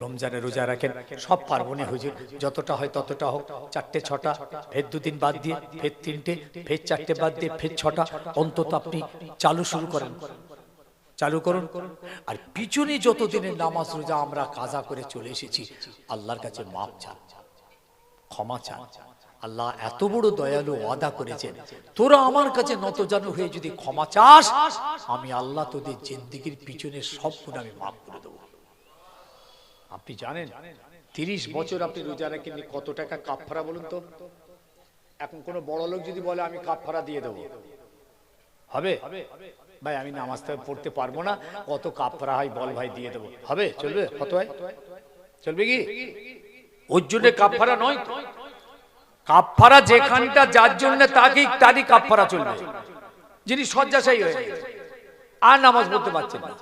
রমজানে রোজা রাখেন, সব পার্বণে হুজুর যতটা হয় ততটা হোক, 4টে 6টা, ফের 2 দিন বাদ দিয়ে ফের 3টে, ফের 4টে বাদ দিয়ে ফের 6টা, অন্তত আপনি চালু শুরু করেন, চালু করুন। আর পিছনে যত দিনের নামাজ রোজা আমরা কাজা করে চলে এসেছি, আল্লাহর কাছে মাপ চান, ক্ষমা চান। আল্লাহ এত বড় দয়ালু, ওয়াদা করেছেন, তোরা আমার কাছে নতজানু হয়ে যদি ক্ষমা চাস, আমি আল্লাহ তোদের জিন্দেগির পিছনে সব গুণ আমি মাফ করে দেবো। আপনি জানেন 30 বছর আপনি রোজা রাখেননি, কত টাকা কাফারা বলুন তো? এখন কোন বড় লোক যদি বলে আমি কাফারা দিয়ে দেবো, হবে? ভাই আমি নামাজ পড়তে পারবো না, কত কাফারা হয় বল ভাই দিয়ে দেবো, হবে? চলবে? কত হয়? চলবে কি? ওর জন্য কাফারা নয়, কাফারা যেখানটা যার জন্য তারই কাফারা চলবে, যিনি শয্যাশায়ী হয়ে আর নামাজ পড়তে পারছেন না,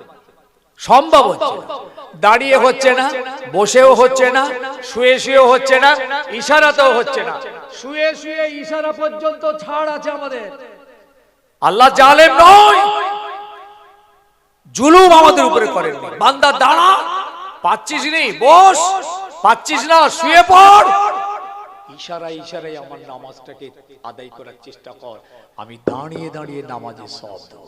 সম্ভব হচ্ছে না, দাঁড়িয়ে হচ্ছে না, বসেও হচ্ছে না, শুয়ে শুয়েও হচ্ছে না, ইশারাতেও হচ্ছে না, শুয়ে শুয়ে ইশারা পর্যন্ত ছাড় আছে আমাদের। আল্লাহ জালেম নয়, জুলুম আমাদের উপরে করেন। বান্দা দাঁড়া, পাচ্ছিস নি বস, পাচ্ছিস না শুয়ে পড়, ইশারায় ইশারায় আমার নামাজটাকে আদায় করার চেষ্টা কর, আমি দাঁড়িয়ে দাঁড়িয়ে নামাজের সওয়াব দেব।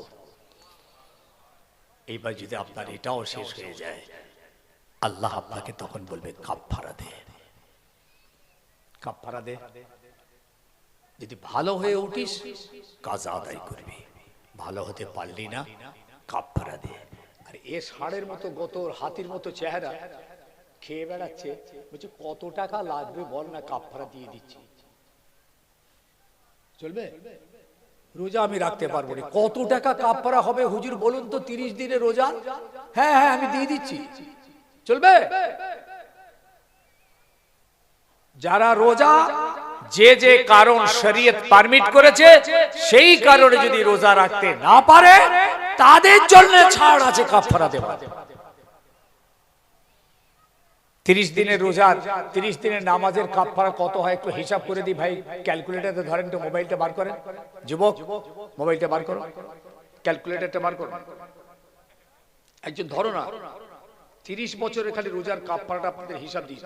এইবার যদি আপনার এটাও শেষ হয়ে যায়, আল্লাহ আপনাকে তখন বলবে কাফারা দে, কাফারা দে। যদি ভালো হয়ে উঠিস কাজা আদায় করবি, ভালো হতে পারলি না কাফারা দে। আর এ ষাঁড়ের মতো গতর হাতির মতো চেহারা, খেয়ে বেড়াচ্ছে, বলছে কত টাকা লাগবে বল না, কাফারা দিয়ে দিচ্ছি। চলবে? রোজা আমি রাখতে পারবো না, কত টাকা কাফারা হবে হুজুর বলুন তো 30 দিনের রোজা? হ্যাঁ হ্যাঁ আমি দিয়ে দিচ্ছি, চলবে? যারা রোজা যে যে কারণ শরীয়ত পারমিট করেছে, সেই কারণে যদি রোজা রাখতে না পারে, তাদের জন্য ছাড় আছে কাফারা দেওয়া। 30 দিনের রোজার 30 দিনের নামাজের কাফারা কত হয় একটু হিসাব করে দিই ভাই, ক্যালকুলেটরে ধরেন তো, মোবাইলটা বার করেন, যুবক মোবাইলটা বার করো, ক্যালকুলেটরটা বার করো, একজন ধরো না 30 বছরের খালি রোজার কাফারাটা আপনাদের হিসাব দিই,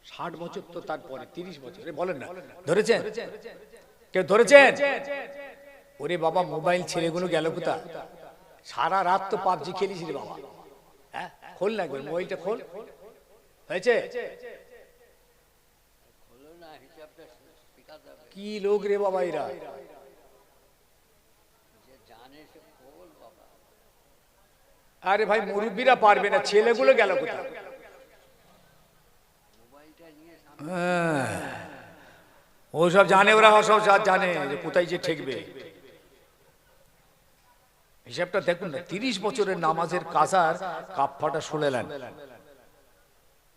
60 বছর তো তারপরে 30 বছর বলেন না, ধরেছেন? কেউ ধরেছেন? ওরে বাবা মোবাইল ছেলেগুলো গেল কোথা? সারা রাত তো পাবজি খেলিস রে বাবা, হ্যাঁ খোল না মোবাইলটা খোল, হয়েছে? কি লোক রে বাবা এরা, আরে ভাই মুরব্বীরা পারবে না, ছেলেগুলো গেল কোথায়? ও সব জানে, ওরা সব জানে যে কোথায় যে ঠেকবে। হিসাবটা দেখুন না, 30 বছরের নামাজের কাজার কাফারাটা শুনেলেন,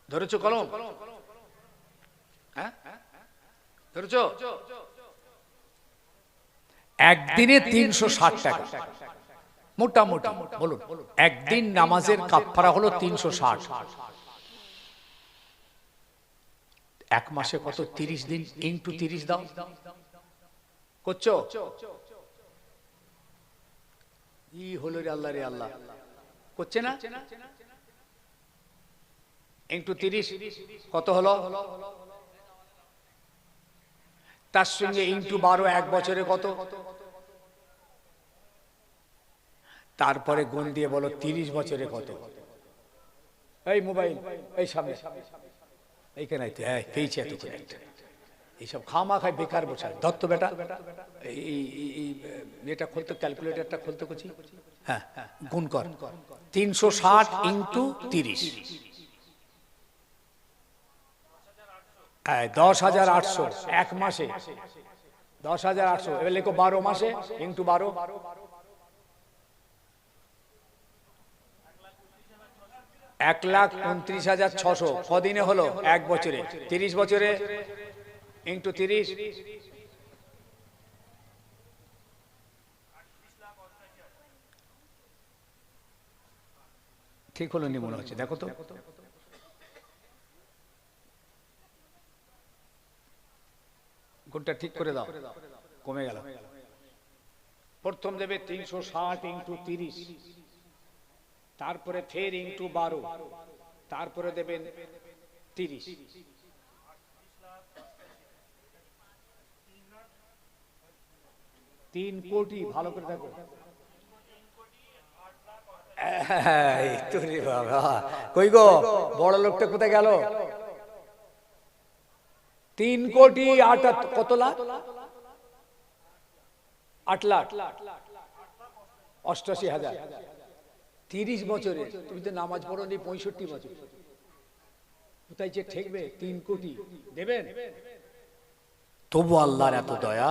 ধরেছো কলম? হ্যাঁ ধরেছো? একদিনে 360 টাকা মোটামুটি বলুন, একদিন নামাজের কাফারা হলো 360, এক মাসে কত? 30 দিন ইনটু 30 দাও, করছো? ই হলো রে আল্লাহ রে আল্লাহ, করছে না? ইনটু 30 কত হলো? তার সঙ্গে ইনটু 12, এক বছরে কত? তারপরে গুণ দিয়ে বলো 30 বছরে কত? এই মোবাইল এই সামনে এইখানে পেয়েছি এত করে, এইসব খামা খাই বেকার বসে দত্ত বেটা, এটা খুলতে, ক্যালকুলেটরটা খুলতে করছি, হ্যাঁ গুণ কর 360 ইন্টু 30, 10,800 এক মাসে, 10,800। এবার লেখো 12 মাসে ইন্টু 12, 1,29,600 কদিনে হলো? এক বছরে। 30 বছরে ইন্টু 30, ঠিক হলো নি মনে হচ্ছে, দেখো তো কোনটা ঠিক করে দাও, কমে গেল। প্রথম দেবে 360 ইন্টু 30, তারপরে ফের ইন্টু 12, তারপরে দেবেন 30। 3 কোটি, ভালো করে দেখো। এই তো রে বাবা, কই গো বড় লোকটা কোথায় গেল? 3 কোটি 8 কত লাখ? 8 লাখ 88,000। 30 বছরে তুমি তো নামাজ পড়োনি 65 বছর, কোথায় যে ঠেকবে? 3 কোটি দেবেন? তবু আল্লাহর এত দয়া,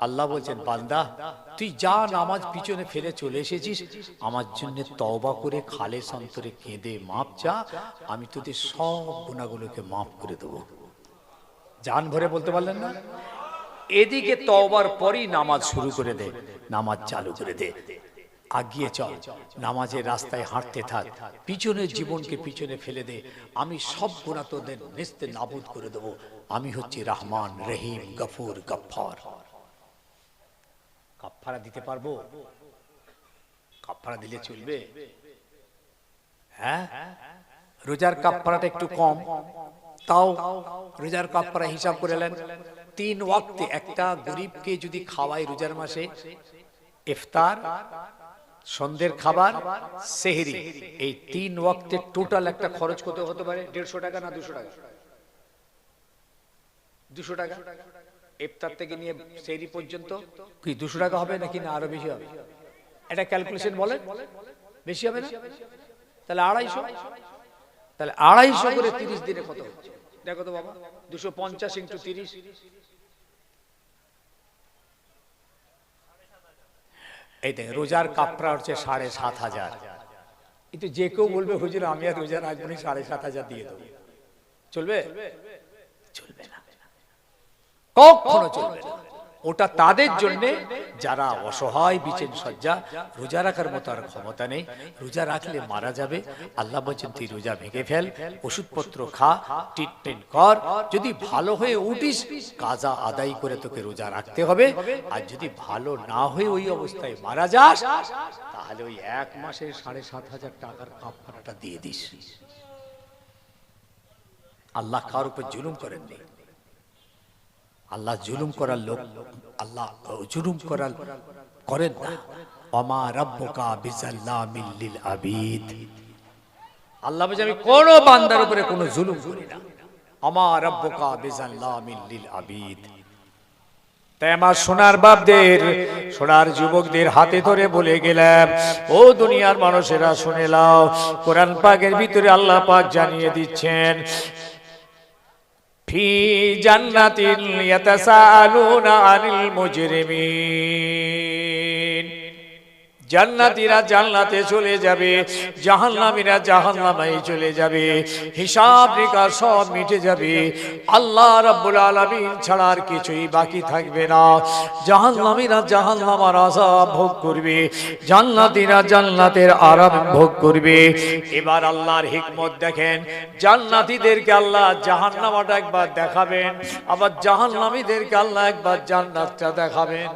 আল্লাহ বলছেন বান্দা তুই যা নামাজ পিছনে ফেলে চলে এসেছিস, আমার জন্য তওবা করে খালেস অন্তরে কেঁদে মাপ চা, আমি তোদের সব গুনাহগুলোকে মাফ করে দেবো। জান ভরে বলতে পারলেন না? এদিকে তওবার পরই নামাজ শুরু করে দে, নামাজ চালু করে দে, আগিয়ে চল, নামাজের রাস্তায় হাঁটতে থাক, পিছনের জীবনকে পিছনে ফেলে দে, আমি সব গুনাহ তোদের নেস্তে নাবুদ করে দেব। আমি হচ্ছি রহমান, রহিম, গফুর, গফফার। কাফারা দিতে পারবো? কাফারা দিলে চলবে? হ্যাঁ, রোজার কাফারাটা একটু কম, তাও রোজার কাফারা হিসাব করে নেন। 3 ওয়াক্তে একটা গরিবকে যদি খাওয়াই রোজার মাসে, ইফতার, সন্ধ্যের খাবার, সেহরি, এই 3 ওয়াক্তে টোটাল একটা খরচ কত হতে পারে? 150 টাকা না 200 টাকা? 200 টাকা। ইফতার থেকে নিয়ে সেহরি পর্যন্ত কি 200 টাকা হবে নাকি না আরো বেশি হবে? এটা ক্যালকুলেশন বলেন, বেশি হবে না? তাহলে 250, তাহলে 250 করে 30 দিনে কত হচ্ছে দেখো তো বাবা? 250 ইনটু 30, এই দেখেন রোজার কাফারা হচ্ছে 7,500। কিন্তু যে কেউ বলবে হুজুর আমি আর রোজা রাখবো না, 7,500 দিয়ে দেবো, চলবে? চলবে না, কখনো চলবে না। ওটা তাদের জন্য যারা অসহায়, বিচেন সজ্জা, রোজা রাখার মতো আর ক্ষমতা নেই, রোজা রাখলে মারা যাবে। আল্লাহ বলছেন তুই রোজা ভেঙে ফেল, ওষুধপত্র খা, ট্রিটমেন্ট কর, যদি ভালো হয়ে উঠিস কাজা আদায় করে তোকে রোজা রাখতে হবে। আর যদি ভালো না হয়ে ওই অবস্থায় মারা যাস, তাহলে ওই 1 মাসের 7,500 টাকার কাফারাটা দিয়ে দিস। আল্লাহ কার উপর জুলুম করেননি, আল্লাহ জুলুম করার লোক, আল্লাহ জুলুম করার করেন না। ওমা রাব্বুকা বিযাল্লামিল লিল আবিদ, আল্লাহ বলে আমি কোন বান্দার উপরে কোনো জুলুম করি না। ওমা রাব্বুকা বিযাল্লামিল লিল আবিদ। তাই আমার সোনার বাপদের, সোনার যুবকদের হাতে ধরে বলে গেলাম, ও দুনিয়ার মানুষেরা শুনে নাও, কোরআন পাকের ভিতরে আল্লাহ পাক জানিয়ে দিচ্ছেন ফি জান্নাতিন ইয়াতাসাআলুনা আনিল মুজরিমিন, জান্নাতীরা জান্নাতে চলে যাবে, জাহান্নামীরা জাহান্নামে চলে যাবে, হিসাব নিকাশ সব মিটে যাবে, আল্লাহ রাব্বুল আলামিন ছাড়া আর কিছুই বাকি থাকবে না। জাহান্নামীরা জাহান্নামের আযাব ভোগ করবে, জান্নাতীরা জান্নাতের আরাম ভোগ করবে। এবার আল্লাহর হিকমত দেখেন, জান্নাতীদেরকে আল্লাহ জাহান্নামটা একবার দেখাবেন, আবার জাহান্নামীদেরকে আল্লাহ একবার জান্নাতটা দেখাবেন।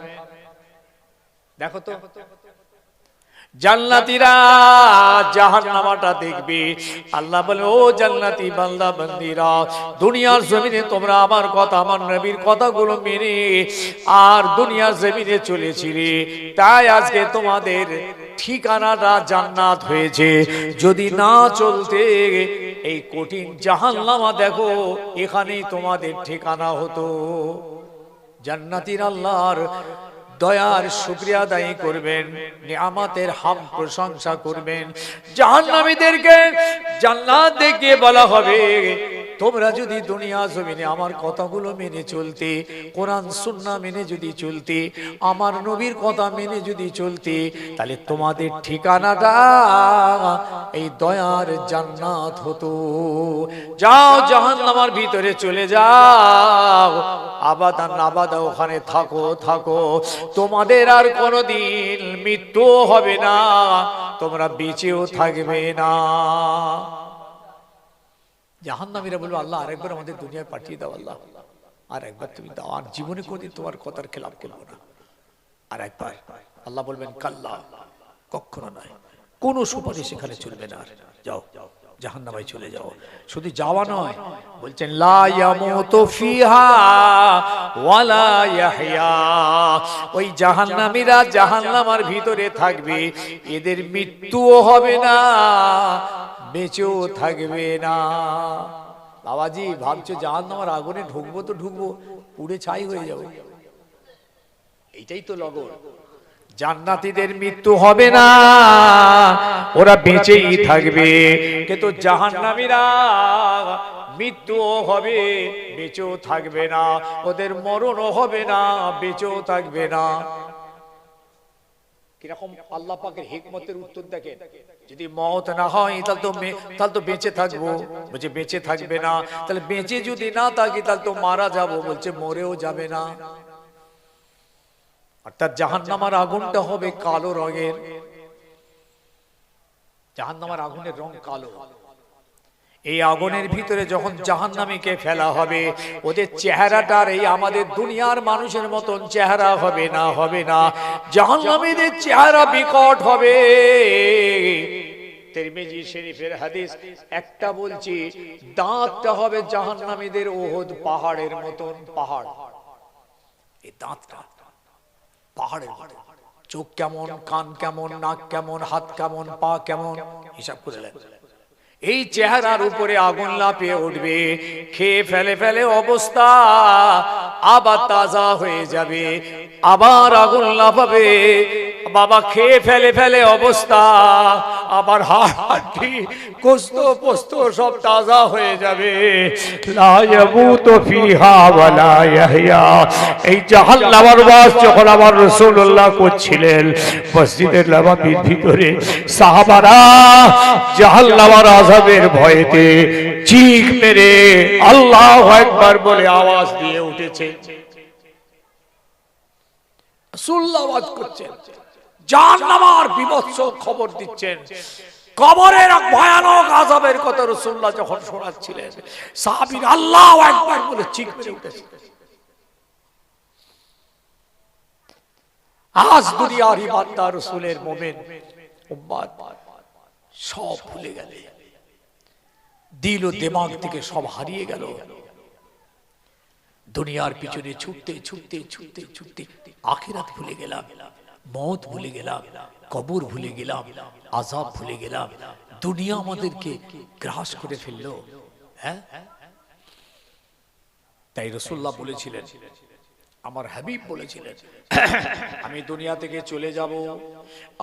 দেখো তো, জান্নাতীরা জাহান্নামটা দেখবে, আল্লাহ বলে ও জান্নাতি বান্দা বান্দীরা, দুনিয়ার জমিনে তোমরা আমার কথা, আমার নবীর কথাগুলো মেনে আর দুনিয়ার জমিনে চলেছিলে, তাই আজকে তোমাদের ঠিকানাটা জান্নাত হয়েছে। যদি না চলতে এই কঠিন জাহান্নামা দেখো, এখানেই তোমাদের ঠিকানা হতো। জান্নাতীরা আল্লাহর দয়ার শুকরিয়া আদায় করবেন, নিয়ামতের হাম প্রশংসা করবেন। জাহান্নামীদেরকে জান্নাত দেখিয়ে বলা হবে, তোমরা যদি দুনিয়া জমিনে আমার কথাগুলো মেনে চলতে, কোরআন সুন্নাহ মেনে যদি চলতে, আমার নবীর কথা মেনে যদি চলতে, তাহলে তোমাদের ঠিকানাটা এই দয়ার জান্নাত হতো। যাও জাহান্নামের ভিতরে চলে যাও, আবাদান আবাদা ওখানে থাকো থাকো, তোমাদের আর কোনোদিন মৃত্যু হবে না, তোমরা বেঁচেও থাকবে না। জাহান্নামীরা বলবে আল্লাহ আরেকবার আমাদের দুনিয়ায় পাঠিয়ে দাও, আল্লাহ আর একবার তুমি দাও, আর জীবনে কোনদিন তোমার কথার খেলাপ করবো না, আর একবার। আল্লাহ বলবেন কাল্লা, কখনো নয়, কোনো সুপারিশ এখানে চলবে না, যাও জাহান্নামে চলে যাও। শুধু যাওয়া নয়, বলছেন লা ইয়ামুতু ফিহা ওয়ালা ইয়াহইয়া, ওই জাহান্নামীরা জাহান্নামের ভিতরে থাকবে, এদের মৃত্যুও হবে না, বেঁচেও থাকবে না। বাবাজি ভাবছো জাহান্নামের আগুনে ঢুকবো তো ঢুকবো, পুড়ে ছাই হয়ে যাবে, এইটাই তো লগন। জান্নাতীদের মৃত্যু হবে না, ওরা বেঁচেই থাকবে, কিন্তু জাহান্নামীরা মৃত্যুও হবে, বেঁচেও থাকবে না, ওদের মরণও হবে না, বেঁচেও থাকবে না। কিরকম আল্লাহ পাকের হিকমতের উত্তর দেখেন, যদি মওত না হয় তাহলে তো বেঁচে থাকবো, বলছে বেঁচে থাকবে না, তাহলে বেঁচে যদি না থাকি তাহলে তো মারা যাবো, বলছে মরেও যাবে না। অর্থাৎ জাহান্নামের আগুনটা হবে কালো রঙের, জাহান্নামের আগুনের রং কালো। এই আগুনের ভিতরে যখন জাহান্নামীকে ফেলা হবে, ওদের চেহারাটার এই আমাদের দুনিয়ার মানুষের মতন চেহারা হবে না, হবে না, জাহান্নামীদের চেহারা বিকট হবে। তিরমিজি শরীফের হাদিস একটা বলছি, দাঁতটা হবে জাহান্নামীদের উহুদ পাহাড়ের মতন, পাহাড়, এই দাঁতটা পাহাড়ের মতো। চোখ কেমন, কান কেমন, নাক কেমন, হাত কেমন, পা কেমন, হিসাব করে নেন। এই চেহারার উপরে আগুন লাফিয়ে উঠবে, খেয়ে ফেলে ফেলে অবস্থা আবার তাজা হয়ে যাবে, আবার আগুন লাফাবে, বাবা খেয়ে ফেলে ফেলে অবস্থা আবার হাড়ি গোস্ত পোস্ত সব তাজা হয়ে যাবে। লা ইয়ামুতু ফিহা ওয়ালা ইয়াহইয়া। এই জাহান্নামের ওয়াজ যখন আমার রাসূলুল্লাহ করছিলেন মসজিদের নববীর ভিতরে, সাহাবারা জাহান্নামের আযাবের ভয়েতে চিৎ মেরে আল্লাহু আকবার বলে আওয়াজ দিয়ে উঠেছে। রাসূলুল্লাহ আওয়াজ করছেন, জাহান্নামের বিভৎস খবর দিচ্ছেন, কবরের ভয়ানক আযাবের কথা রাসূলুল্লাহ যখন শোনাচ্ছিলেন, সাহাবীরা আল্লাহু আকবার বলে চিৎ মেরে উঠেছে। আজ দুনিয়ার ইমানদার রাসূলের মুমিন উম্মত সব ভুলে গেল, দিল ও দিমাগ থেকে সব হারিয়ে গেল, দুনিয়ার পিছনে ছুটতে ছুটতে ছুটতে ছুটতে আখিরাত ভুলে গেলাম, মওত ভুলে গেলাম, কবর ভুলে গেলাম, আযাব ভুলে গেলাম, দুনিয়া আমাদেরকে গ্রাস করে ফেললো। হ্যাঁ, তাই রাসূলুল্লাহ বলেছিলেন, আমার হাবিব বলেছিলেন, আমি দুনিয়া থেকে চলে যাব,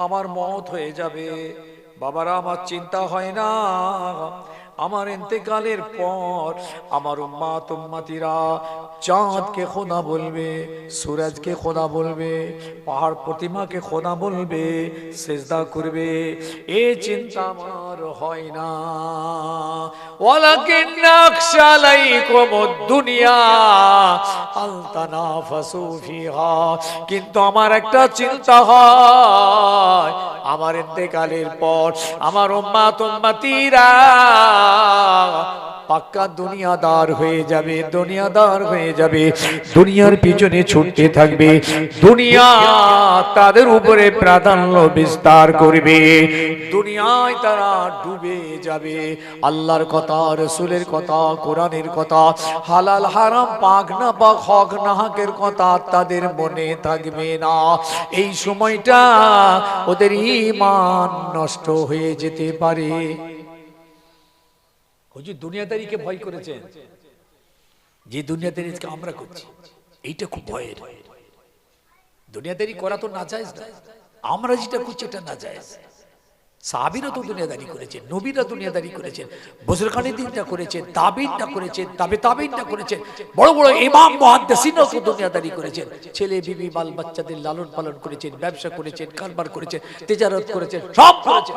আমার মওত হয়ে যাবে, বাবারা আমার চিন্তা হয় না, আমার ইন্তেকালের পর আমার উম্মত উম্মতিরা চাঁদকে খোদা বলবে, সূরজকে খোদা বলবে, পাহাড় প্রতিমাকে খোদা বলবে, সিজদা করবে, এই চিন্তা আমার হয় না। ওয়ালাকিন নাখশা আলাইকুমুদ দুনিয়া আল তানাফাসু ফিহা, কিন্তু আমার একটা চিন্তা হয়, আমার ইন্তেকালের পর আমার উম্মত উম্মতিরা পাক্কা দুনিয়াদার হয়ে যাবে, দুনিয়াদার হয়ে যাবে, দুনিয়ার পিছনে ছুটতে থাকবে, দুনিয়া তাদের উপরে প্রাধান্য বিস্তার করবে, দুনিয়ায় তারা ডুবে যাবে। আল্লাহর কথা, রাসূলের কথা, কোরআনের কথা, হালাল হারাম, পাক না পাক, হক না হকের কথা তাদের মনে থাকবে না। এই সময়টা ওদের ঈমান নষ্ট হয়ে যেতে পারে। হুজুর দুনিয়াদারিকে ভয় করেছেন, যে দুনিয়াদারি আমরা করছি এইটা খুব ভয়ের। দুনিয়াদারি করা তো নাজায়েজ না, আমরা যেটা করছি এটা নাজায়েজ। সাহাবীরা তো দুনিয়াদারি করেছেন, নবীরা দুনিয়াদারি করেছেন, বুজুর্গানিদিনটা করেছেন, তাবিনটা করেছেন, তাবিনটা করেছেন, বড় বড় ইমাম মুহাদ্দিসিনও তো দুনিয়াদারি করেছেন, ছেলে বিবি বাল বাচ্চাদের লালন পালন করেছেন, ব্যবসা করেছেন, কারবার করেছেন, তিজারত করেছেন, সব করেছেন,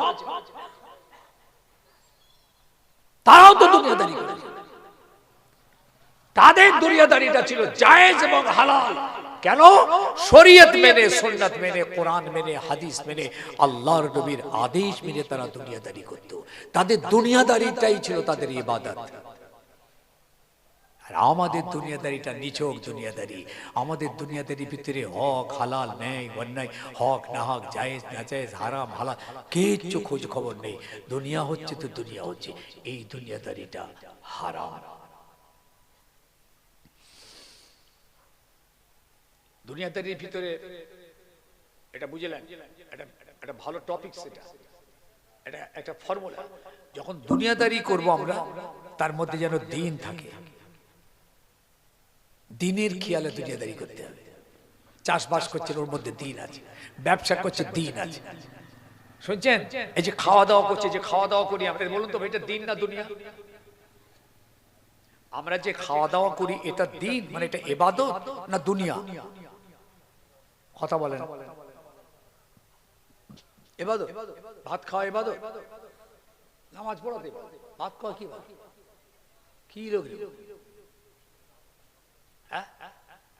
তারাও তো দুনিয়াদারি করেছে। তাদের দুনিয়াদারিটা ছিল জায়েজ এবং হালাল। কেন? শরীয়ত মেনে, সুন্নাত মেনে, কোরআন মেনে, হাদিস মেনে, আল্লাহর নবীর আদেশ মেনে তারা দুনিয়াদারি করত। তাদের দুনিয়াদারিটাই ছিল তাদের ইবাদত। আর আমাদের দুনিয়াদারিটা নিছক দুনিয়াদারি। আমাদের দুনিয়াদারির ভিতরে হক হালাল ন্যায় অন্যায়, হক না হক, জায়েজ না জায়েজ, হারাম হালাল কিচ্ছু খোঁজ খবর নেই। দুনিয়া হচ্ছে তো দুনিয়া হচ্ছে, এই দুনিয়াদারিটা হারাম। দুনিয়াদারির ভিতরে এটা বুঝলেন, এটা ভালো টপিক, সেটা এটা একটা ফর্মুলা। যখন দুনিয়াদারি করব আমরা, তার মধ্যে যেন দিন থাকে, দিনের খেয়ালে দুনিয়াদারি করতে হবে। চাষবাস করছেন, ওর মধ্যে দিন আছে। ব্যবসা করছে, দিন আছে। শুনছেন, এই যে খাওয়া দাওয়া করছে, যে খাওয়া দাওয়া করি আমরা, বলুন তো এটা দিন না দুনিয়া? আমরা যে খাওয়া দাওয়া করি এটা দিন, মানে এটা ইবাদত না দুনিয়া? কথা বলেন। ইবাদত। ভাত খাওয়া ইবাদত, নামাজ পড়াতে ভাত খাওয়া কি কি লোক?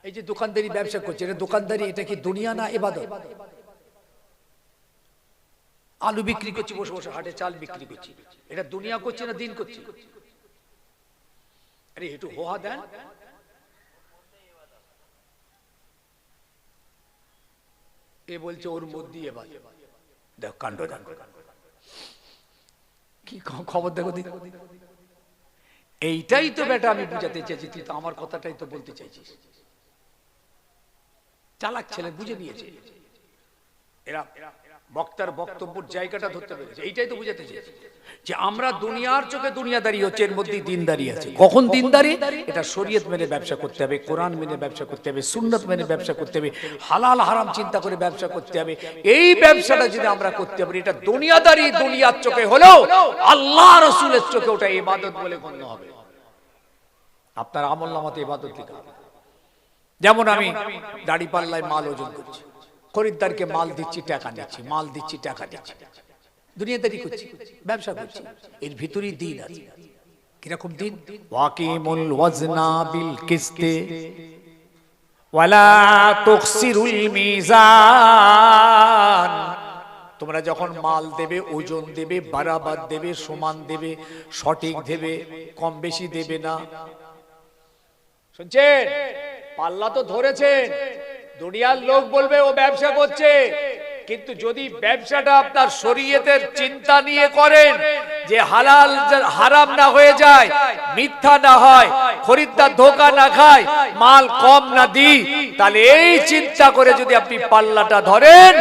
এই যে দোকানদারি ব্যবসা করছে, এটা দোকানদারি, এটা কি দুনিয়া না ইবাদত? আলু বিক্রি করছি বসে বসে, হাটে চাল বিক্রি করছি, এটা দুনিয়া করছে না দিন করছি? আরে একটু হোহা দেন। এ বলছে ওর মধ্যে ইবাদত। দেখ কাণ্ড, কি খবর দেখো দিন। এইটাই তো বেটা আমি বুঝাতে চাইছি, তুই তো আমার কথাটাই তো বলতে চাইছিস। চালাক ছেলে বুঝে নিয়েছে, এরা বক্তার বক্তব্যের জায়গাটা ধরতে পেরেছে। এইটাই তো বুঝাতে চেয়েছি যে আমরা দুনিয়ার চোখে দুনিয়াদারি হচ্ছে, এর মধ্যে দিনদারি আছে। কখন দিনদারি? এটা শরীয়ত মেনে ব্যবসা করতে হবে, কোরআন মেনে ব্যবসা করতে হবে, সুন্নত মেনে ব্যবসা করতে হবে, হালাল হারাম চিন্তা করে ব্যবসা করতে হবে। এই ব্যবসাটা যদি আমরা করতে পারি, এটা দুনিয়াদারি দুনিয়ার চোখে হলেও আল্লাহ রাসূলের চোখে ওটা ইবাদত বলে গণ্য হবে। আপনার আমলনামাতে ইবাদত লেখা হবে। যেমন আমি দাড়ি পাল্লায় মাল ওজন করছি, খরিদ্দারকে মাল দিচ্ছি, টাকা নিচ্ছি, মাল দিচ্ছি, টাকা নিচ্ছি, দুনিয়াদারি করছি, ব্যবসা করছি। এর ভিতরেই দিন আছে। কিরকম দিন? ওয়াকিমুল ওয়াজনা বিল কিসতে ওয়ালা তুকসিরুল মিজান। তোমরা যখন মাল দেবে, ওজন দেবে, বরাবর দেবে, সমান দেবে, সঠিক দেবে, কম বেশি দেবে না। শুনছেন? পাল্লা তো ধরেছেন, দুনিয়ার লোক বলবে ও ব্যবসা করছে, কিন্তু যদি ব্যবসাটা আপনার শরীয়তের চিন্তা নিয়ে করেন, যে হালাল হারাম না হয়ে যায়, মিথ্যা না হয়, খরিদ্দার ধোঁকা না খায়, মাল কম না দিই, তাহলে এই চিন্তা করে যদি আপনি পাল্লাটা ধরেন,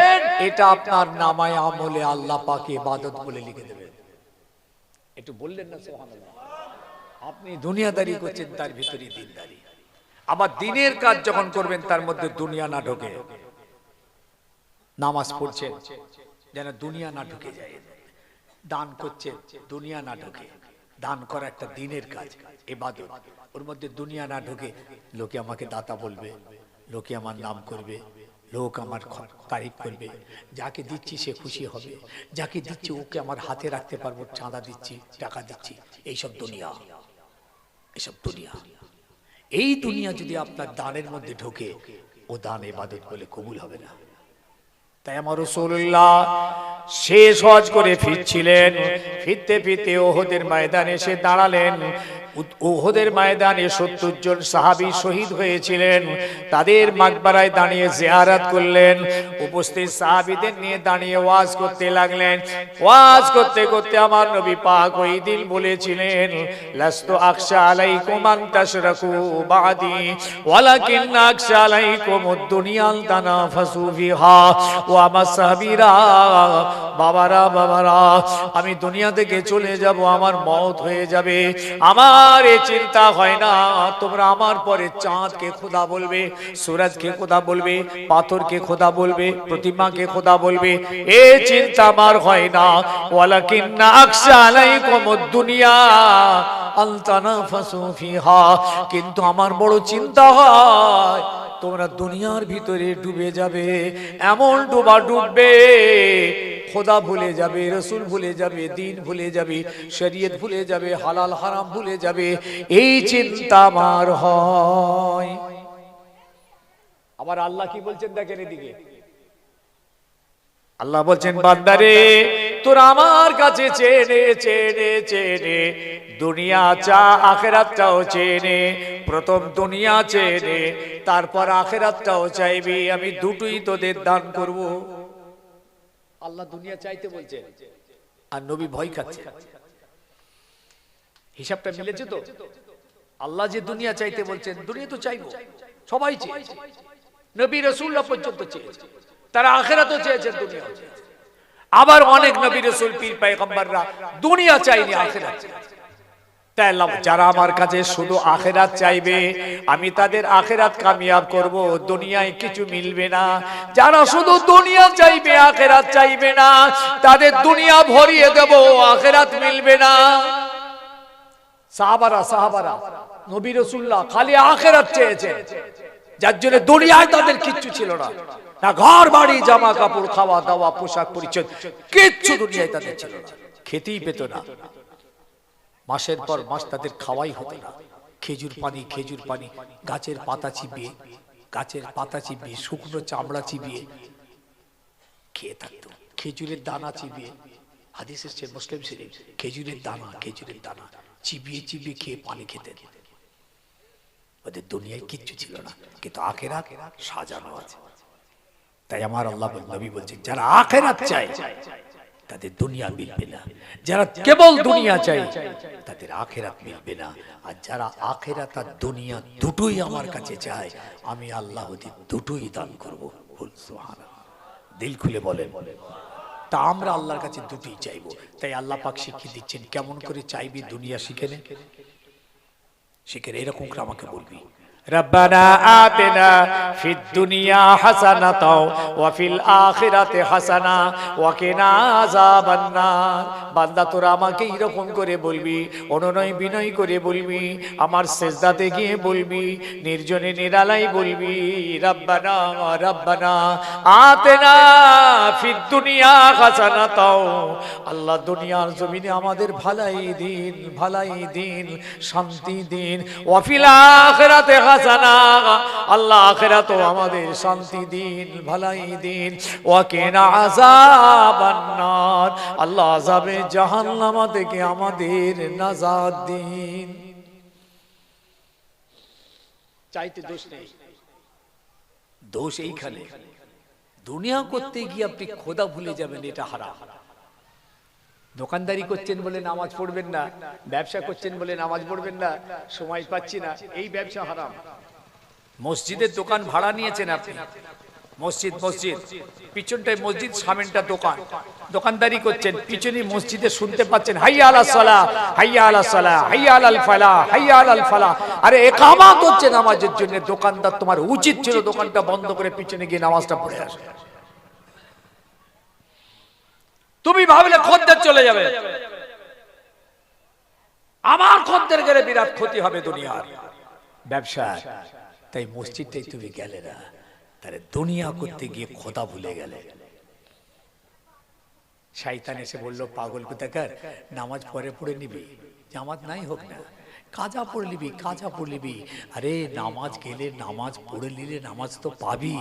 এটা আপনার নামায় আমলে আল্লাহ পাক ইবাদত বলে লিখে দেবেন। একটু বললেন না সুবহানাল্লাহ? আপনি দুনিয়াদারি করছেন, তার ভিতরে দিনদারি। আবার দিনের কাজ যখন করবেন, তার মধ্যে দুনিয়া না ঢোকে। নামাজ পড়ছেন যেন দুনিয়া না ঢুকে যায়, দান করছেন দুনিয়া না ঢোকে। দান করা একটা দিনের কাজ, ইবাদত। ওর মধ্যে দুনিয়া না ঢোকে, লোকে আমাকে দাতা বলবে, লোকে আমার নাম করবে, লোক আমার তারিফ করবে, যাকে দিচ্ছি সে খুশি হবে, যাকে দিচ্ছি ওকে আমার হাতে রাখতে পারবো, চাঁদা দিচ্ছি, টাকা দিচ্ছি, এইসব দুনিয়া, এসব দুনিয়া। এই দুনিয়া যদি আপনার দানের মধ্যে ঢোকে, ও দান ইবাদত বলে কবুল হবে না। তাই আমার রাসূলুল্লাহ শেষ হজ করে ফিরছিলেন, ফিরতে ফিরতে উহুদের ময়দানে এসে দাঁড়ালেন। উহুদের ময়দানে ৭০ জন সাহাবী শহীদ হয়েছিলেন, তাদের মাকবারায় দাঁড়িয়ে জিয়ারত করলেন। উপস্থিত সাহাবীদের নিয়ে দাঁড়িয়ে ওয়াজ করতে লাগলেন। ওয়াজ করতে করতে আমার নবী পাক ওই দিন বলেছিলেন, লাস্তু আখশা আলাইকুম আন তাশরাকু বাদি ওয়ালাকিন আখশা আলাইকুমুদ দুনিয়া তানাফাসু ফিহা। ও আমার সাহাবীরা, বাবারা, আমি দুনিয়া থেকে চলে যাব, আমার মওত হয়ে যাবে, আমার এ চিন্তা হয় না তোমরা আমার পরে চাঁদকে খোদা বলবে, সূরজকে খোদা বলবে, পাথরকে খোদা বলবে, প্রতিমাকে খোদা বলবে, এ চিন্তা আমার হয় না। ওয়ালাকিন আখশা আলাইকুমুদ দুনিয়া আন তানাফাসু ফিহা, কিন্তু আমার বড় চিন্তা হয় তোমরা দুনিয়ার ভিতরে ডুবে যাবে, এমন ডুবা ডুববে, খোদা ভুলে যাবে, রাসূল ভুলে যাবে, দ্বীন ভুলে যাবে, শরীয়ত ভুলে যাবে, হালাল হারাম ভুলে যাবে, এই চিন্তা আমার হয়। আবার আল্লাহ কি বলছেন দেখেন এদিকে, আল্লাহ বলছেন, বান্দারে তোরা আমার কাছে চেনে চেনে চেনে দুনিয়া চা আখিরাতটাও চেনে। প্রথম দুনিয়া চেনে, তারপর আখিরাতটাও চাইবি, আমি দুটোই তোদের দান করব। আল্লাহ দুনিয়া চাইতে বলছে আর নবী ভয় খাচ্ছে। হিসাবটা মিলেছে তো? আল্লাহ যে দুনিয়া চাইতে বলছেন, দুনিয়া তো চাইবো, সবাই চেয়েছে, নবী রাসূলরা পর্যন্ত চেয়েছে, তারা আখিরাতও চেয়েছেন, দুনিয়াও চেয়েছে। আবার অনেক নবী রাসূল পীর পয়গম্বররা দুনিয়া চাইনি, আখিরাত চেয়েছে। তাই আল্লাহ যারা আমার কাছে শুধু আখিরাত চাইবে, আমি তাদের আখিরাত কামিয়াব করব, দুনিয়ায় কিছু মিলবে না। যারা শুধু দুনিয়া চাইবে, আখিরাত চাইবে না, তাদের দুনিয়া ভরিয়ে দেব, আখিরাত মিলবে না। সাহাবারা নবী রাসূলুল্লাহ খালি আখিরাত চেয়েছেন, যার জন্য দুনিয়ায় তাদের কিচ্ছু ছিল না, না ঘর বাড়ি জামা কাপড় খাওয়া দাওয়া পোশাক পরিচ্ছদ কিচ্ছু দুনিয়ায় তাদের ছিল না। খেতেই পেত না, মাসের পর মাস তাদের খাওয়াই হতো না। খেজুর পানি গাছের পাতা চিবিয়ে শুকনো চামড়া চিবিয়ে খেয়ে থাকতো, খেজুরের দানা চিবিয়ে। হাদিস এসেছে মুসলিম শরীফ, খেজুরের দানা চিবিয়ে চিবিয়ে খেয়ে পানি খেতেন। ওদের দুনিয়ায় কিচ্ছু ছিল না, কিন্তু আখিরাত সাজানো আছে। তাই আমার আল্লাহ নবী বলছেন, যারা আখিরাত চায় তাদের দুনিয়া মিলবে না, যারা কেবল দুনিয়া চায় তাদের আখিরাত মিলবে না। আর যারা আখিরাত আর দুনিয়া দুটোই আমার কাছে চায়, আমি আল্লাহ ওদের দুটোই দান করব। সুবহানাল্লাহ, দিল খুলে বলেন। তা আমরা আল্লাহর কাছে দুটোই চাইবো। তাই আল্লাহ পাক শিখিয়ে দিচ্ছেন কেমন করে চাইবি দুনিয়া, শিখে নে। এরকম করে আমাকে বলবি, রব্বানা আতিনা ফিদ দুনিয়া হাসানাতাও ওয়া ফিল আখিরাতি হাসানা ওয়া কিনা আযাবান নার। বান্দা তোরা আমাকে এরকম করে বলবি, অনুনয় বিনয় করে বলবি, আমার সিজদাতে গিয়ে বলবি, নির্জনে নিরালাই বলবি, রব্বানা আতিনা ফিদ দুনিয়া হাসানাতাও। আল্লাহ দুনিয়ার জমিনে আমাদের ভালাই দিন, শান্তি দিন। ওয়া ফিল আখিরাতি হাসানা, আল্লাহ আখিরাতেও আমাদের শান্তি দিন, ভালাই দিন। ওয়া কিনা আযাবান নার, আল্লাহ আযাবে জাহান্নাম থেকে আমাদের নাজাত দিন। চাইতে দোষ নেই, দোষ এইখানে দুনিয়া করতে গিয়ে আপনি খোদা ভুলে যাবেন, এটা হারাম। দোকানদারি করছেন বলে নামাজ পড়বেন না, ব্যবসা করছেন বলে নামাজ পড়বেন না, সময় পাচ্ছি না, এই ব্যবসা হারাম। মসজিদের দোকান ভাড়া নিয়েছেন আপনি, মসজিদ পিছনটায় মসজিদ, সামনেটা দোকান, দোকানদারি করছেন, পিছনে মসজিদে শুনতে পাচ্ছেন হাইয়া আলাস সালাহ, হাইয়া আলাস সালাহ, হাইয়া আলাল ফালাহ, হাইয়া আলাল ফালাহ। আরে ইকামত হচ্ছে নামাজের জন্য, দোকানদার তোমার উচিত ছিল দোকানটা বন্ধ করে পিছনে গিয়ে নামাজটা পড়ে আসে। তুমি ভাবলে খদ্দের চলে যাবে, আমার খদ্দের গেলে বিরাট ক্ষতি হবে দুনিয়ার ব্যবসা। তাই মসজিদটাই তুমি গেলে না, তাহলে দুনিয়া করতে গিয়ে খোদা ভুলে গেলে। শয়তান এসে বলল, পাগল কোথাকার, নামাজ পড়ে নিবি, জামাত নাই হোক না, কাজা পড়ে নিবি। আরে নামাজ গেলে, নামাজ পড়ে নিলে নামাজ তো পাবি,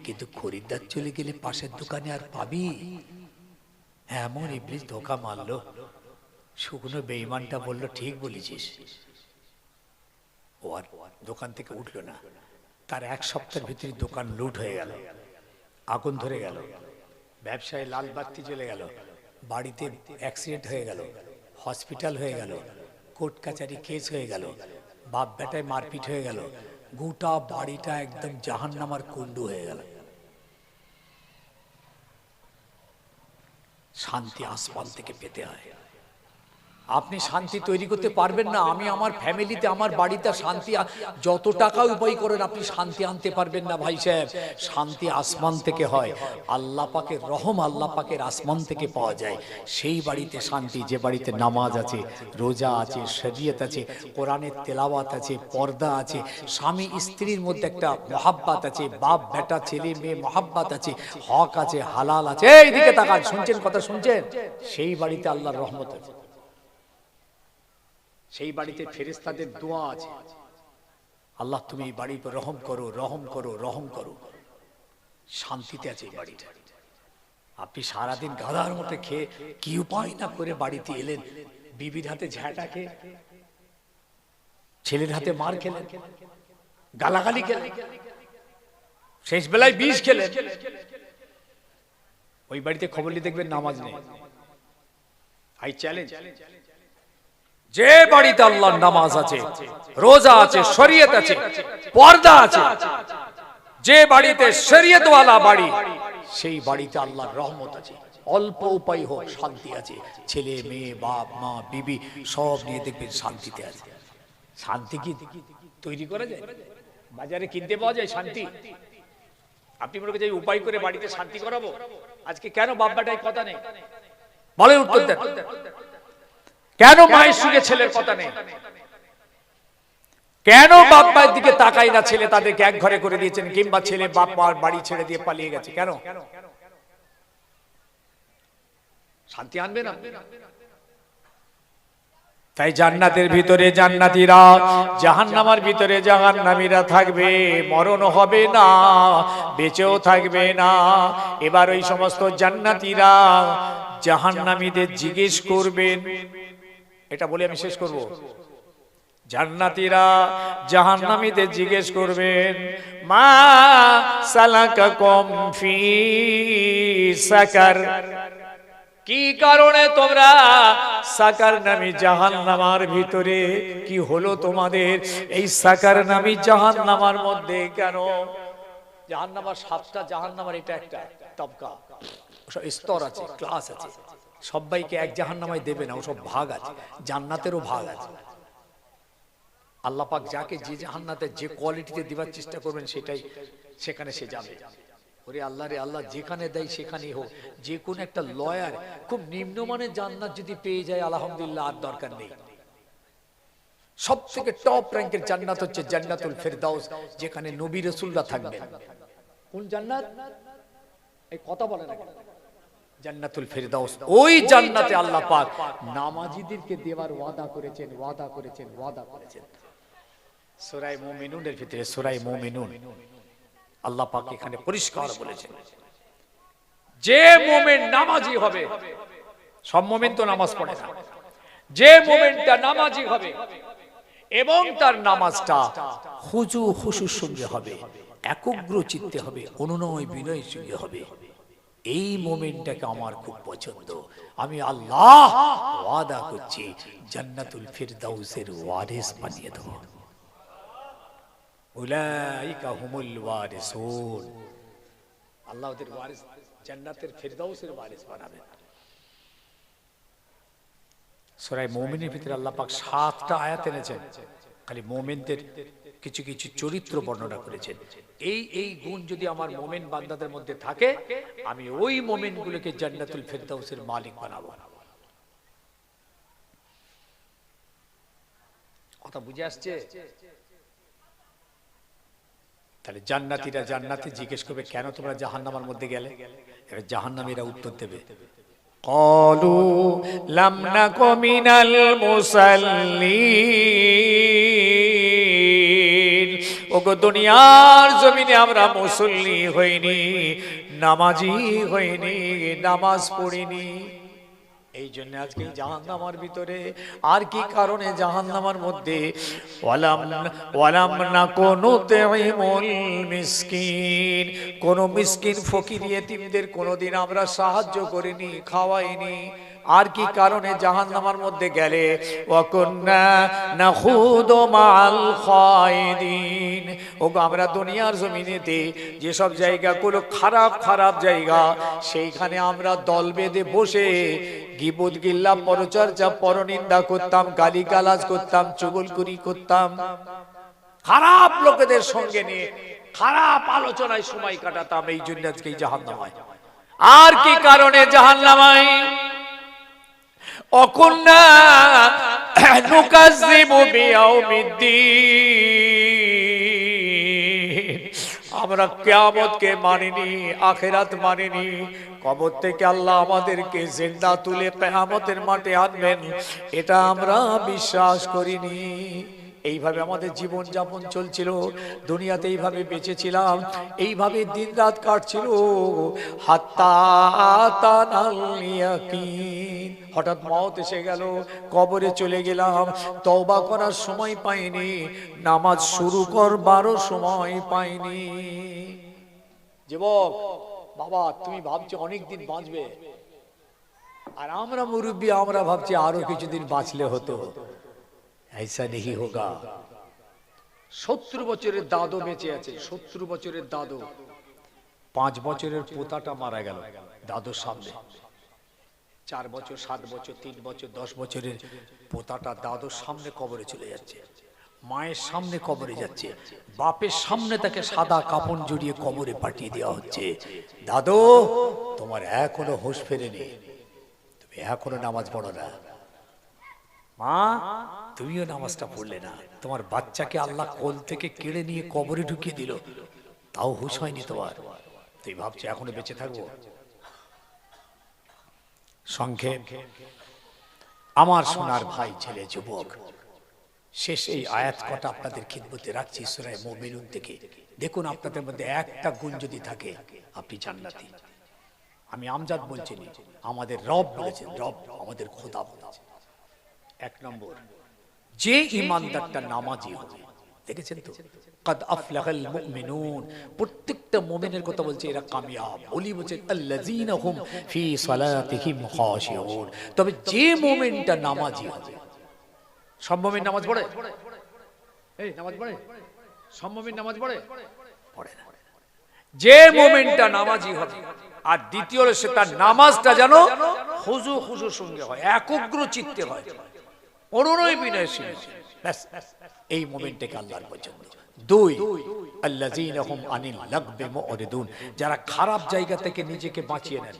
কিন্তু খরিদ্দার চলে গেলে পাশের দোকানে আর পাবি? এমন ইবলিস ধোকা মারলো। শুকনো বেঈমানটা বলল, ঠিক বলেছিস। ও আর দোকান থেকে উঠলো না। তার এক সপ্তাহের ভিতরে দোকান লুট হয়ে গেল, আগুন ধরে গেল, ব্যবসায় লাল বাতি জ্বলে গেল, বাড়িতে অ্যাক্সিডেন্ট হয়ে গেল, হসপিটাল হয়ে গেল, কোর্ট কাচারি কেস হয়ে গেল, বাপ বেটায় মারপিট হয়ে গেল, গোটা বাড়িটা একদম জাহান্নামার কুণ্ডু হয়ে গেল। শান্তি আসমান থেকে পেতে হয়। আপনি শান্তি তৈরি করতে পারবেন না। আমি আমার ফ্যামিলিতে, আমার বাড়িতে শান্তি, যত টাকা উপায় করেন আপনি শান্তি আনতে পারবেন না ভাই সাহেব। শান্তি আসমান থেকে হয়, আল্লাহ পাকের রহম, আল্লাহ পাকের আসমান থেকে পাওয়া যায়। সেই বাড়িতে শান্তি, যে বাড়িতে নামাজ আছে, রোজা আছে, শরীয়ত আছে, কোরআনের তেলাওয়াত আছে, পর্দা আছে, স্বামী স্ত্রীর মধ্যে একটা মহাব্বত আছে, বাপ বেটা ছেলে মেয়ে মহাব্বত আছে, হক আছে, হালাল আছে। এইদিকে তাকান, শুনছেন কথা, শুনছেন? সেই বাড়িতে আল্লাহর রহমত আছে, সেই বাড়িতে ফেরেশতাদের দোয়া আছে, আল্লাহ তুমি এই বাড়ির উপর রহম করো, রহম করো, রহম করো। শান্তিতে আছে এই বাড়িটা। আপনি সারাদিন গাধার মতো খেয়ে কি উপায় না করে বাড়িতে এলেন, বিবির হাতে ঝাঁটা খেয়ে, ছেলের হাতে মার খেলেন, গালাগালি খেলেন, শেষ বেলায় বিষ খেলেন। ওই বাড়িতে খবর নিয়ে দেখবেন নামাজ নেই। আই চ্যালেঞ্জ, যে বাড়িতে আল্লাহর নামাজ আছে, রোজা আছে, শরীয়ত আছে, পর্দা আছে, যে বাড়িতে শরীয়তওয়ালা বাড়ি, সেই বাড়িতে আল্লাহর রহমত আছে। অল্প উপায় হোক শান্তি আছে, ছেলে মেয়ে বাপ মা বিবি সব নিয়ে দেখবেন শান্তিতে আছে। শান্তি কি তৈরি করা যায়? বাজারে কিনতে পাওয়া যায় শান্তি? আপনি মনে করছেন উপায় করে বাড়িতে শান্তি করাবো? আজকে কেন বাপ্পাটাই কথা নেই? বলেন উত্তর দেন। কেন মায়ের সঙ্গে ছেলের কথা নেই? কেন বাপ মায়ের দিকে তাকাই না ছেলে? তাদেরকে এক ঘরে করে দিয়েছেন, কিংবা ছেলে বাপ মার বাড়ি ছেড়ে দিয়ে পালিয়ে গেছে। কেন? শান্তি আনবে না। তাই জান্নাতের ভিতরে জান্নাতীরা, জাহান্নামের ভিতরে জাহান্নামীরা থাকবে। মরণ হবে না, বেঁচেও থাকবে না। এবার ওই সমস্ত জান্নাতীরা জাহান্নামীদের জিজ্ঞেস করবেন, এটা বলে আমি শেষ করব। জান্নাতীরা জাহান্নামীদের জিজ্ঞেস করবেন, মা সালাকাকুম ফি সাকার, কি কারণে তোমরা সাকার নামী জাহান্নামের ভিতরে, কি হলো তোমাদের এই সাকার নামী জাহান্নামের মধ্যে কেন? জাহান্নামের 7টা জাহান্নামের এটা একটা তবকা, স্তর আছে, ক্লাস আছে। সবাইকে এক জাহান্নামায় দেবে না, ওসব ভাগ আছে। জান্নাতেরও ভাগ আছে। আল্লাহ পাক যাকে যে জান্নাতে যে কোয়ালিটিতে দেওয়ার চেষ্টা করবেন, সেটাই সেখানে সে যাবে। ওরে আল্লাহ রে আল্লাহ, যেখানে দেয় সেখানেই হোক। যে কোন একটা লয়ার খুব নিম্নমানের জান্নাত যদি পেয়ে যায়, আলহামদুলিল্লাহ, আর দরকার নেই। সব থেকে টপ র্যাঙ্কের জান্নাত হচ্ছে জান্নাতুল ফেরদাউস, যেখানে নবী রাসূলরা থাকবেন। কোন জান্নাত? এই কথা বলে না, জান্নাতুল ফেরদাউস। ওই জান্নাতে আল্লাহ পাক নামাজীদেরকে দেওয়ার ওয়াদা করেছেন, ওয়াদা করেছেন, ওয়াদা করেছেন। সূরা মুমিনুনের ভিতরে, সূরা মুমিনুন, আল্লাহ পাক এখানে পরিষ্কার বলেছেন, যে মুমিন নামাজি হবে, সব মুমিন তো নামাজ পড়ে না, যে মুমিনটা নামাজি হবে এবং তার নামাজটা খুজু খুশুর সঙ্গে হবে, একগ্র চিত্তে হবে, অনুনয় বিনয়ের সঙ্গে হবে, এই মুমিনটাকে আমার খুব পছন্দ। আমি আল্লাহ ওয়াদা করছি জান্নাতুল ফিরদাউসের ওয়ারিস বানিয়ে দেব। উলাইকা হুমুল ওয়ারিসুন, আল্লাহ ওদের ওয়ারিস, জান্নাতের ফিরদাউসের ওয়ারিস বানাবেন। সূরা মুমিনের ভিতরে আল্লাহ পাক 7টা আয়াত এনেছেন, খালি মুমিনদের কিছু কিছু চরিত্র বর্ণনা করেছেন। এই গুণ যদি আমার মুমিন বান্দাদের মধ্যে থাকে, আমি ওই মুমিনগুলোকে জান্নাতুল ফিরদাউসের মালিক বানাবো। কথা বুঝে আসছে? তাহলে জান্নাতীরা জান্নাতে জিজ্ঞেস করবে, কেন তোমরা জাহান্নামের মধ্যে গেলে? এবার জাহান্নামীরা উত্তর দেবে, ক্বালু লাম নাকু মিনাল মুসাল্লিন, ওগো দুনিয়ার জমিনে আমরা মুসল্লি হইনি, নামাজি হইনি, নামাজ পড়িনি। এই জন্য আজকে জাহান্নামের ভিতরে। আর কি কারণে জাহান্নামের মধ্যে? ওয়ালাম নাকু নুতঈমুল মিসকিন, কোন মিসকিন ফকির ইয়েতিমদের কোনদিন আমরা সাহায্য করিনি, খাওয়াইনি। আর কি কারণে জাহান্নামের মধ্যে গেলে? ওয়া কুন্না নাখুদু মাআল খায়দিন, ওগো আমরা দুনিয়ার জমিনেতে যেসব জায়গাগুলো খারাপ খারাপ জায়গা, সেইখানে আমরা দল বেঁধে বসে গীবত গিল্লা পরচর্চা পরনিন্দা করতাম, গালিগালাজ করতাম, চুগলখড়ি করতাম, খারাপ লোকেদের সঙ্গে নিয়ে খারাপ আলোচনায় সময় কাটাতাম। এই জন্য আজকে জাহান্নামায়। আর কি কারণে জাহান্নামায়? অকুন্না নুকাজ্জিবু বিয়াউমিদ্দিন, আমরা কিয়ামতকে মানিনি, আখিরাত মানিনি। কবর থেকে আল্লাহ আমাদেরকে জিন্দা তুলে কিয়ামতের মাঠে আনবেন, এটা আমরা বিশ্বাস করিনি। এইভাবে আমাদের জীবন যাপন চলছিল, দুনিয়াতে এইভাবে বেঁচেছিলাম, এইভাবে দিন রাত কাটছিল। হাত্তা আতানাল ইয়াকিন, হঠাৎ মওত এসে গেল, কবরে চলে গেলাম, তওবা করার সময় পাইনি, নামাজ শুরু করবারও সময় পাইনি। যুবক বাবা, তুমি ভাবছো অনেক দিন বাঁচবে, আর আমরা মুরব্বী, আমরা ভাবছি আরো কিছুদিন বাঁচলে হতো। ऐसा नहीं होगा। 70 বছরের দাদু বেঁচে আছে, 70 বছরের দাদু। 5 বছরের পোতাটা মারা গেল দাদুর সামনে। 4 বছর, 7 বছর, 3 বছর, 10 বছরের পোতাটা দাদুর সামনে কবরে চলে যাচ্ছে, মায়ের সামনে কবরে যাচ্ছে, বাপের সামনে তাকে সাদা কাপড় জড়িয়ে কবরে পাঠিয়ে দেওয়া হচ্ছে। দাদু, তোমার এখনো হুঁশ ফেরেনি, তুমি এখনো নামাজ পড়ো না। মা, তুমিও নামাজটা পড়লে না, তোমার বাচ্চাকে আল্লাহ কোল থেকে কেড়ে নিয়ে কবরে ঢুকিয়ে দিল, তাও হুঁশ হয়নি তোমার, তুই ভাবছো এখনো বেঁচে থাকবো। সংক্ষেপ, আমার সোনার ভাই, ছেলে, যুবক, শেষ এই আয়াত কটা আপনাদের খিদমতে রাখছি সূরা মুমিনুন থেকে। দেখুন, আপনাদের মধ্যে একটা গুণ যদি থাকে, আপনি জান্নাতি। আমি আমজাদ বলছি না, আমাদের রব বলেছেন, রব আমাদের খোদা বলেছেন। 1 নম্বর, যে ইমানদারটা নামাজি হবে, দেখেছেন তো, قد افلح المؤمنون, প্রত্যেকটা মুমিনের কথা বলছে, এরা কামিয়াব। ওলি বলছে الذين هم في صلاتهم خاشعون। তবে যে মুমিনটা নামাজি হবে, সব মুমিন নামাজ পড়ে? এই নামাজ পড়ে? সব মুমিন নামাজ পড়ে? পড়ে না। যে মুমিনটা নামাজি হবে, আর দ্বিতীয় হলো সে তার নামাজটা যেন খুশু সঙ্গে হয়, একাগ্র চিত্তে হয়, অনুনয় বিনয়শীল। ব্যাস, এই মুমিনটাকে আল্লাহর পছন্দ। 2, আল্লাযীনা হুম আনিল লাগবি মুরিদুন, যারা খারাপ জায়গা থেকে নিজেকে বাঁচিয়ে নেন।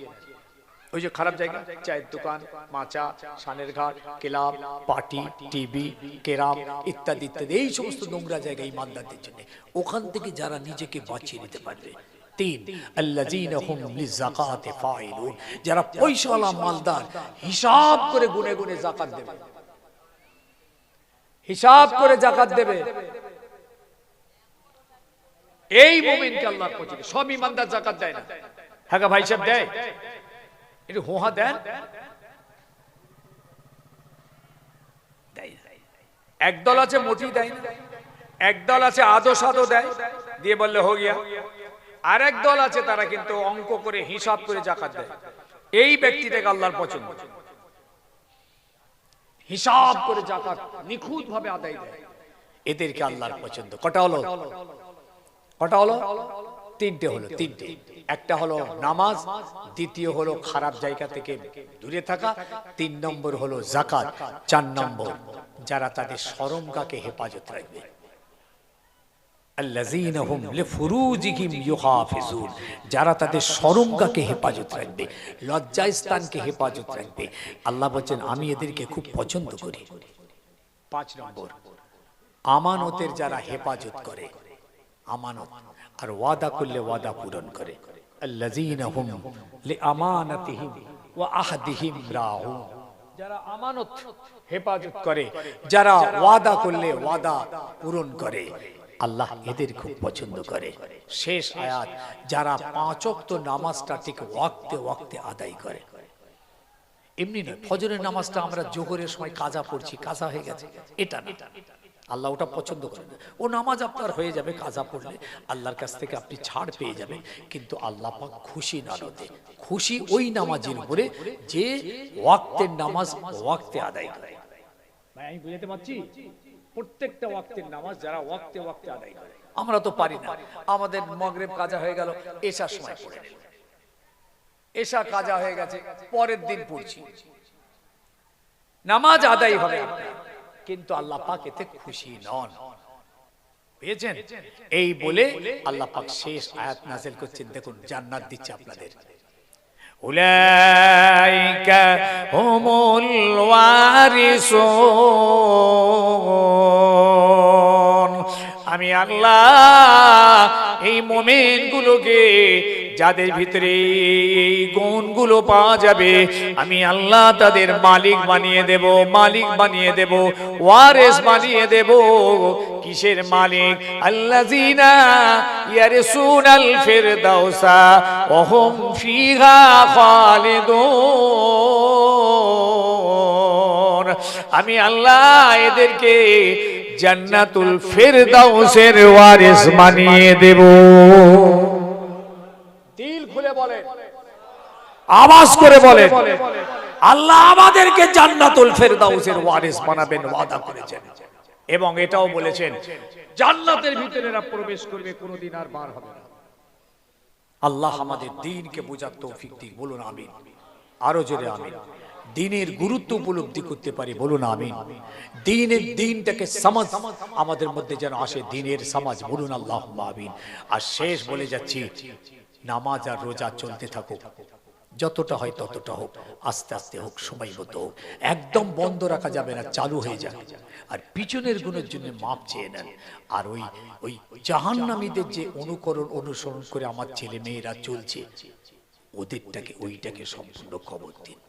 ওই যে খারাপ জায়গা, চায়ের দোকান, মাচা, সানের ঘাট, ক্লাব, পার্টি, টিভি, কেরাম ইত্যাদি ইত্যাদি, এই সমস্ত নোংরা জায়গা ইমানদারদের জন্য, ওখান থেকে যারা নিজেকে বাঁচিয়ে নিতে পারবে। 3, আল্লাযীনা হুম লিযাকাতি ফাইলুন, যারা পয়সাওয়ালা মালদার, হিসাব করে গুনে গুনে যাকাত দেবে, হিসাব করে যাকাত দেবে। এই মুমিনকে আল্লাহ পছন্দ। সব ইমানদার যাকাত দেয় না। হ্যাঁ ভাই সাহেব, দেয়? একটু হোহা দেন। একদল আছে মোটি দেয় না, একদল আছে আদো সাদো দেয়, দিয়ে বললে হো গিয়া। আর এক দল আছে তারা কিন্তু অঙ্ক করে হিসাব করে যাকাত দেয়। এই ব্যক্তিটাকে আল্লাহর পছন্দ, হিসাব করে যাকাত নিখুঁত ভাবে আদায় দেয়, এদেরকে আল্লাহর পছন্দ। কটা হলো? কটা হলো? 3টে হলো, 3টে। একটা হলো নামাজ, দ্বিতীয় হলো খারাপ জায়গা থেকে দূরে থাকা, 3 নম্বর হলো যাকাত, 4 নম্বর যারা তাদের শরমগাকে হেফাজত রাখবে। আল্লাযীনা হুম লিফুরুজিহিম ইউহাফিজুন, যারা তাদের শরমগাকে হেফাজত রাখবে, লজ্জাস্থানকে হেফাজত রাখবে। আল্লাহ বলেন আমি এদেরকে খুব পছন্দ করি। 5 নম্বর, আমানতের যারা হেফাজত করে, আমানত আর ওয়াদা করলে ওয়াদা পূরণ করে। আল্লাযীনা হুম লিআমানাতিহিম ওয়া আহদিহিম রাউন, যারা আমানত হেফাজত করে, যারা ওয়াদা করলে ওয়াদা পূরণ করে, আল্লাহ এদের খুব পছন্দ করে। শেষ আয়াত, যারা 5 ওয়াক্ত নামাজটা ঠিক ওয়াক্তে ওয়াক্তে আদায় করে। এমনি নয়, ফজরের নামাজটা আমরা জোহরের সময় কাজা পড়ছি, কাজা হয়ে গেছে, এটা না, আল্লাহ ওটা পছন্দ করেন না। ও নামাজ আপনার হয়ে যাবে, কাজা পড়লে আল্লাহর কাছ থেকে আপনি ছাড় পেয়ে যাবেন, কিন্তু আল্লাহ পাক খুশি না হতে, খুশি ওই নামাজের উপরে যে ওয়াক্তের নামাজ ওয়াক্তে আদায় করে। ভাই আমি বুঝাতে পারছি? প্রত্যেকটা ওয়াক্তের নামাজ যারা ওয়াক্তে ওয়াক্তে আদায় করে। আমরা তো পারি না, আমাদের মাগরিব কাজা হয়ে গেল, এশার সময় পড়ে নিল, এশা কাজা হয়ে গেছে, পরের দিন পড়ছি, নামাজ আদায় হবে আপনার, কিন্তু আল্লাহ পাক এতে খুশি নন। বুঝেছেন? এই বলে আল্লাহ পাক শেষ আয়াত নাযিল করছেন। দেখুন, জান্নাত দিচ্ছে আপনাদের। উলাইকা হুমুল ওয়ারিসুন আমি আল্লাহ এই মুমিনগুলোকে যাদের ভিতরে এই গুণগুলো পাওয়া যাবে আমি আল্লাহ তাদের মালিক বানিয়ে দেব, মালিক বানিয়ে দেব, ওয়ারিস বানিয়ে দেব। কিসের মালিক? আল্লাযিনা ইয়ারসুনাল ফিরদাউসা ওয়া হুম ফিহা খালিদুন। আমি আল্লাহ এদেরকে জান্নাতুল ফিরদাউসের ওয়ারিস বানিয়ে দেব। দিল খুলে বলেন, আওয়াজ করে বলেন, আল্লাহ আমাদেরকে জান্নাতুল ফিরদাউসের ওয়ারিস বানাবেন, ওয়াদা করেছেন। এবং এটাও বলেছেন জান্নাতের ভিতরে এরা প্রবেশ করবে, কোনোদিন আর বার হবে না। আল্লাহ আমাদের দ্বীনকে বোঝার তৌফিক দিক, বলুন আমিন। আরো জোরে আমিন। দ্বীনের গুরুত্ব উপলব্ধি করতে পারি, বলুন আমিন। দ্বীনটাকে সমাজ আমাদের মধ্যে যেন আসে, দ্বীনের সমাজ, বলুন আল্লাহুম্মা আমিন। আর শেষ বলে যাচ্ছি, নামাজ আর রোজা চলতে থাকুক, যতটা হয় ততটা হোক, আস্তে আস্তে হোক, সময় মতো হোক, একদম বন্ধ রাখা যাবে না, চালু হয়ে যাক। আর পিছনের গুণের জন্য মাপ চেয়ে নেন। আর ওই জাহান্নামীদের যে অনুসরণ করে আমার ছেলে মেয়েরা চলছে, ওইটাকে সম্পূর্ণ খবর দিন।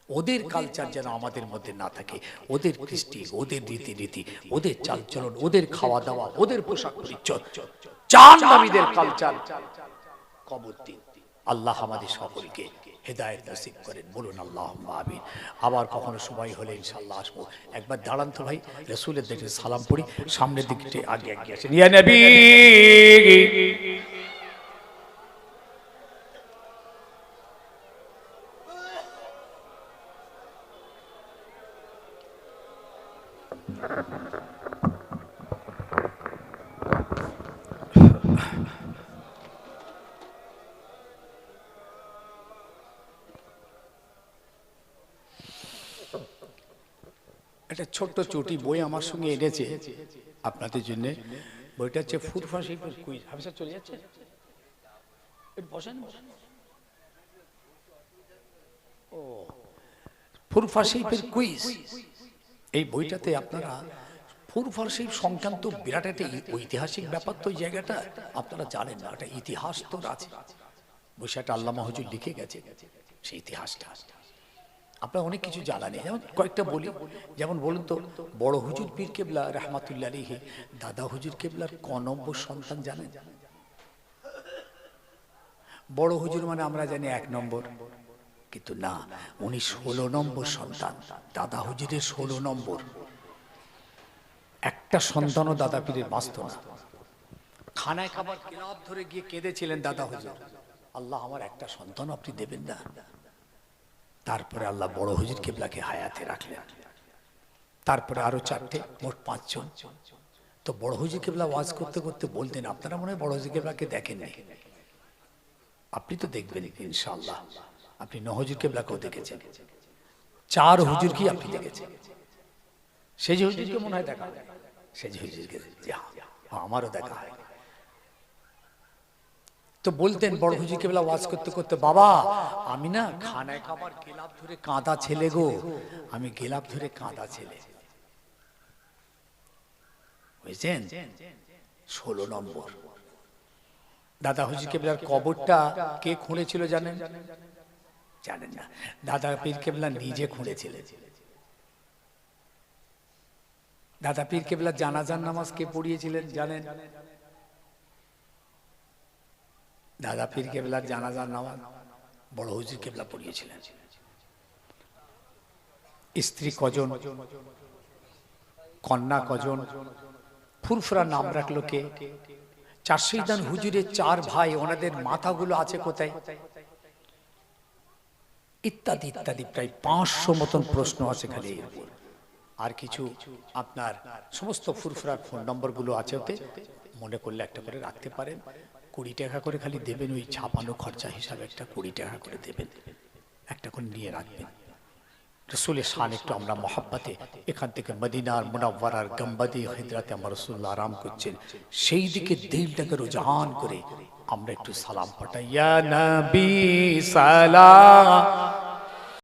ওদের কালচার যেন আমাদের মধ্যে না থাকে, ওদের কৃষ্টি, ওদের রীতিনীতি, ওদের চালচলন, ওদের খাওয়া দাওয়া, ওদের পোশাক পরিচ্ছদ, জাহান্নামীদের কালচার খবর দিন। আল্লাহ আমাদের সকলকে হেদায়েত নসিব করেন, বলুন আল্লাহুম্মা আমিন। আবার কখনো সময় হলে ইনশাআল্লাহ আসবো। একবার দাঁড়ান তো ভাই, রাসূলের দিকে সালাম পড়ি, সামনের দিকে আগে আসেন। ইয়া নবী, একটা ছোট্ট চটি বই আমার সঙ্গে এনেছে আপনাদের জন্য। বইটা হচ্ছে ফুরফা শিল্পের কুইজ। হাফিজ চলে যাচ্ছে, বসেন। ও, ফুরফা শিল্পের কুইজ। এই বইটাতে আপনারা ফুরফা শিল্প সংক্রান্ত বিরাট একটা ঐতিহাসিক ব্যাপার, তো এই জায়গাটা আপনারা জানেন না, একটা ইতিহাস তো আছে। বইটা আল্লামা হুজুর লিখে গেছে, সেই ইতিহাসটা আপনার অনেক কিছু জানা নেই। যেমন কয়েকটা বলি, যেমন বলুন তো, বড় হুজুর পীর কেবলা রাহমাতুল্লাহ আলাইহি দাদা হুজুর কেবলার ক নম্বর সন্তান জানেন? বড় হুজুর মানে আমরা জানি 1 নম্বর, কিন্তু না, উনি 16 নম্বর সন্তান। দাদা হুজুরের 16 নম্বর। একটা সন্তানও দাদা পীরের বাঁচত না। খানায় খাবার গিলাফ ধরে গিয়ে কেঁদেছিলেন দাদা হুজুর, আল্লাহ আমার একটা সন্তান আপনি দেবেন না? তারপরে আল্লাহ বড় হুজুর কেবলাকে হায়াতে রাখলেন। তারপরে আরো 4টে, মোট 5 জন। তো বড় হুজুর কেবলা ওয়াজ করতে করতে বলতেন, আপনারা মনে হয় বড় হুজুর কেবলাকে দেখেন নাই, আপনি তো দেখবেন ইনশাআল্লাহ। আপনি 9 হুজুর কেবলাকেও দেখেছেন, 4 হুজুরকে আপনি দেখেছেন। সেই হুজুরকে মনে হয় দেখা, সেই হুজুরকে আমারও দেখা হয়। তো বলতেন বড় হুজুর কেবলা ওয়াজ করতে করতে, বাবা আমি না খানায় খাবার গেলাপ ধরে কাঁদা ছেলে গো, আমি গেলাপ ধরে কাঁদা ছেলে। বুঝছেন? 16 নম্বর। দাদা হুজুর কেবলার কবরটা কে খুঁড়েছিল জানেন? জানেন না। দাদা পীর কেবলা নিজে খুঁড়েছিলেন। দাদা পীর কেবলা জানাজার নামাজ কে পড়িয়েছিলেন জানেন? দাদা পীর কেবলার জানাজার নামাজ বড় হুজুর কেবলা পড়িয়েছিলেন। স্ত্রী কজন, কন্যা কজন, ফুরফুরা নাম রাখলো কে? 400 দান হুজুরের 4 ভাই, ওনাদের মাথাগুলো আছে কোথায়? ইত্যাদি ইত্যাদি, প্রায় 500 মতন প্রশ্ন আছে খালি এর উপর। আর কিছু আপনার সমস্ত ফুরফুরার ফোন নম্বর গুলো আছে ওতে, মনে করলে একটা করে রাখতে পারেন। 20 টাকা করে খালি দেবেন, ওই ছাপানো খরচা হিসাবে একটা 20 টাকা করে দেবেন, একটা করে নিয়ে রাখবেন। রসুলের শান একটু আমরা মহাব্বতে এখান থেকে মদিনার মুনাওয়ারার গম্বদে হিজরাতে আমার রাসূলুল্লাহ আরাম করছেন, সেই দিকে দিলটাকে রুজান করে আমরা একটু সালাম পাঠাই। ইয়া নবী সালাম